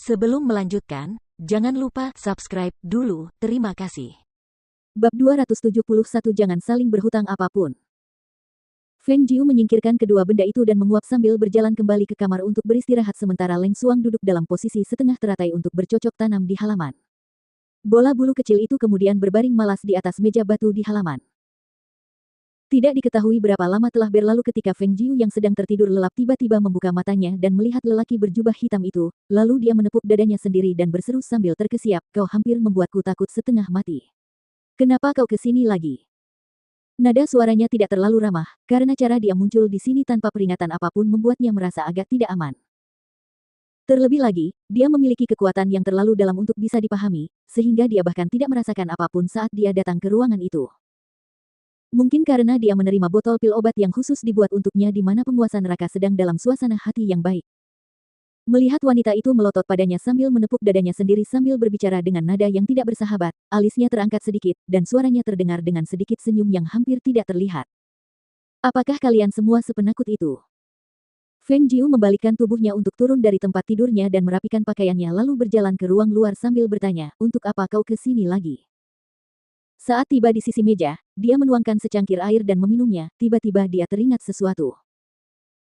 Sebelum melanjutkan, jangan lupa subscribe dulu, terima kasih. Bab 271 Jangan saling berhutang apapun. Feng Jiu menyingkirkan kedua benda itu dan menguap sambil berjalan kembali ke kamar untuk beristirahat sementara Leng Xuang duduk dalam posisi setengah teratai untuk bercocok tanam di halaman. Bola bulu kecil itu kemudian berbaring malas di atas meja batu di halaman. Tidak diketahui berapa lama telah berlalu ketika Feng Jiu yang sedang tertidur lelap tiba-tiba membuka matanya dan melihat lelaki berjubah hitam itu, lalu dia menepuk dadanya sendiri dan berseru sambil terkesiap, "Kau hampir membuatku takut setengah mati. Kenapa kau ke sini lagi?" Nada suaranya tidak terlalu ramah, karena cara dia muncul di sini tanpa peringatan apapun membuatnya merasa agak tidak aman. Terlebih lagi, dia memiliki kekuatan yang terlalu dalam untuk bisa dipahami, sehingga dia bahkan tidak merasakan apapun saat dia datang ke ruangan itu. Mungkin karena dia menerima botol pil obat yang khusus dibuat untuknya di mana penguasa neraka sedang dalam suasana hati yang baik. Melihat wanita itu melotot padanya sambil menepuk dadanya sendiri sambil berbicara dengan nada yang tidak bersahabat, alisnya terangkat sedikit, dan suaranya terdengar dengan sedikit senyum yang hampir tidak terlihat. "Apakah kalian semua sepenakut itu?" Feng Jiu membalikkan tubuhnya untuk turun dari tempat tidurnya dan merapikan pakaiannya lalu berjalan ke ruang luar sambil bertanya, "Untuk apa kau ke sini lagi?" Saat tiba di sisi meja, dia menuangkan secangkir air dan meminumnya, tiba-tiba dia teringat sesuatu.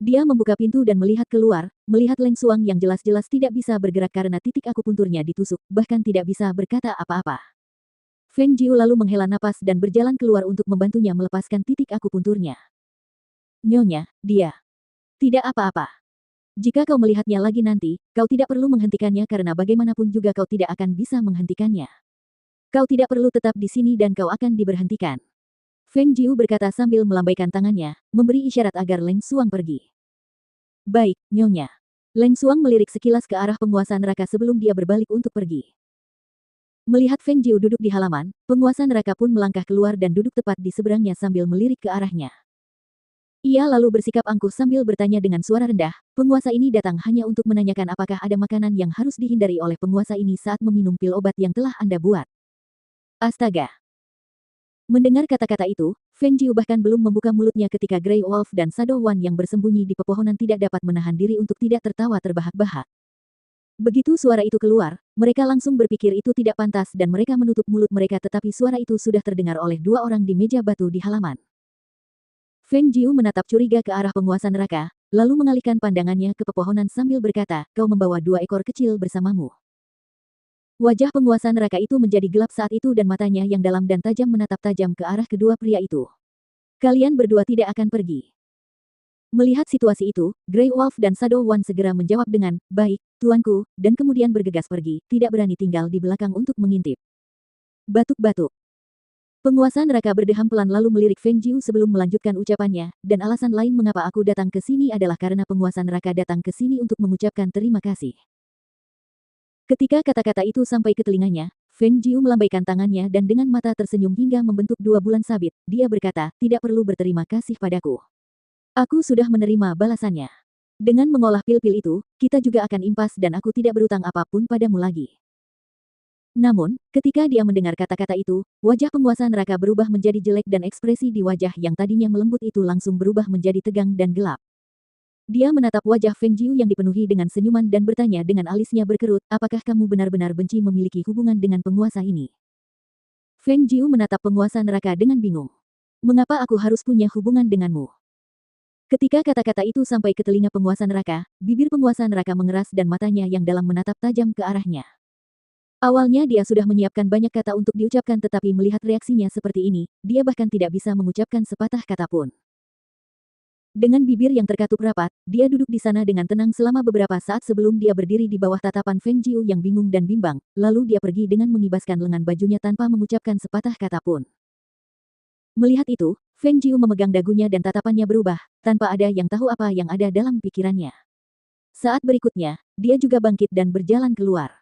Dia membuka pintu dan melihat keluar, melihat Leng Xuang yang jelas-jelas tidak bisa bergerak karena titik akupunturnya ditusuk, bahkan tidak bisa berkata apa-apa. Feng Jiu lalu menghela napas dan berjalan keluar untuk membantunya melepaskan titik akupunturnya. "Nyonya, dia tidak apa-apa. Jika kau melihatnya lagi nanti, kau tidak perlu menghentikannya karena bagaimanapun juga kau tidak akan bisa menghentikannya. Kau tidak perlu tetap di sini dan kau akan diberhentikan." Feng Jiu berkata sambil melambaikan tangannya, memberi isyarat agar Leng Xuang pergi. "Baik, Nyonya." Leng Xuang melirik sekilas ke arah penguasa neraka sebelum dia berbalik untuk pergi. Melihat Feng Jiu duduk di halaman, penguasa neraka pun melangkah keluar dan duduk tepat di seberangnya sambil melirik ke arahnya. Ia lalu bersikap angkuh sambil bertanya dengan suara rendah, "Penguasa ini datang hanya untuk menanyakan apakah ada makanan yang harus dihindari oleh penguasa ini saat meminum pil obat yang telah Anda buat." Astaga! Mendengar kata-kata itu, Feng Jiu bahkan belum membuka mulutnya ketika Grey Wolf dan Shadow One yang bersembunyi di pepohonan tidak dapat menahan diri untuk tidak tertawa terbahak-bahak. Begitu suara itu keluar, mereka langsung berpikir itu tidak pantas dan mereka menutup mulut mereka tetapi suara itu sudah terdengar oleh dua orang di meja batu di halaman. Feng Jiu menatap curiga ke arah penguasa neraka, lalu mengalihkan pandangannya ke pepohonan sambil berkata, "Kau membawa 2 ekor kecil bersamamu." Wajah penguasa neraka itu menjadi gelap saat itu dan matanya yang dalam dan tajam menatap tajam ke arah kedua pria itu. "Kalian berdua tidak akan pergi." Melihat situasi itu, Grey Wolf dan Shadow One segera menjawab dengan, "Baik, tuanku," dan kemudian bergegas pergi, tidak berani tinggal di belakang untuk mengintip. Batuk-batuk. Penguasa neraka berdeham pelan lalu melirik Feng Jiu sebelum melanjutkan ucapannya, dan alasan lain mengapa aku datang ke sini adalah karena penguasa neraka datang ke sini untuk mengucapkan terima kasih. Ketika kata-kata itu sampai ke telinganya, Feng Jiu melambaikan tangannya dan dengan mata tersenyum hingga membentuk 2 bulan sabit, dia berkata, "Tidak perlu berterima kasih padaku. Aku sudah menerima balasannya. Dengan mengolah pil-pil itu, kita juga akan impas dan aku tidak berutang apapun padamu lagi." Namun, ketika dia mendengar kata-kata itu, wajah penguasa neraka berubah menjadi jelek dan ekspresi di wajah yang tadinya melembut itu langsung berubah menjadi tegang dan gelap. Dia menatap wajah Feng Jiu yang dipenuhi dengan senyuman dan bertanya dengan alisnya berkerut, "Apakah kamu benar-benar benci memiliki hubungan dengan penguasa ini?" Feng Jiu menatap penguasa neraka dengan bingung. "Mengapa aku harus punya hubungan denganmu?" Ketika kata-kata itu sampai ke telinga penguasa neraka, bibir penguasa neraka mengeras dan matanya yang dalam menatap tajam ke arahnya. Awalnya dia sudah menyiapkan banyak kata untuk diucapkan tetapi melihat reaksinya seperti ini, dia bahkan tidak bisa mengucapkan sepatah kata pun. Dengan bibir yang terkatup rapat, dia duduk di sana dengan tenang selama beberapa saat sebelum dia berdiri di bawah tatapan Feng Jiu yang bingung dan bimbang, lalu dia pergi dengan mengibaskan lengan bajunya tanpa mengucapkan sepatah kata pun. Melihat itu, Feng Jiu memegang dagunya dan tatapannya berubah, tanpa ada yang tahu apa yang ada dalam pikirannya. Saat berikutnya, dia juga bangkit dan berjalan keluar.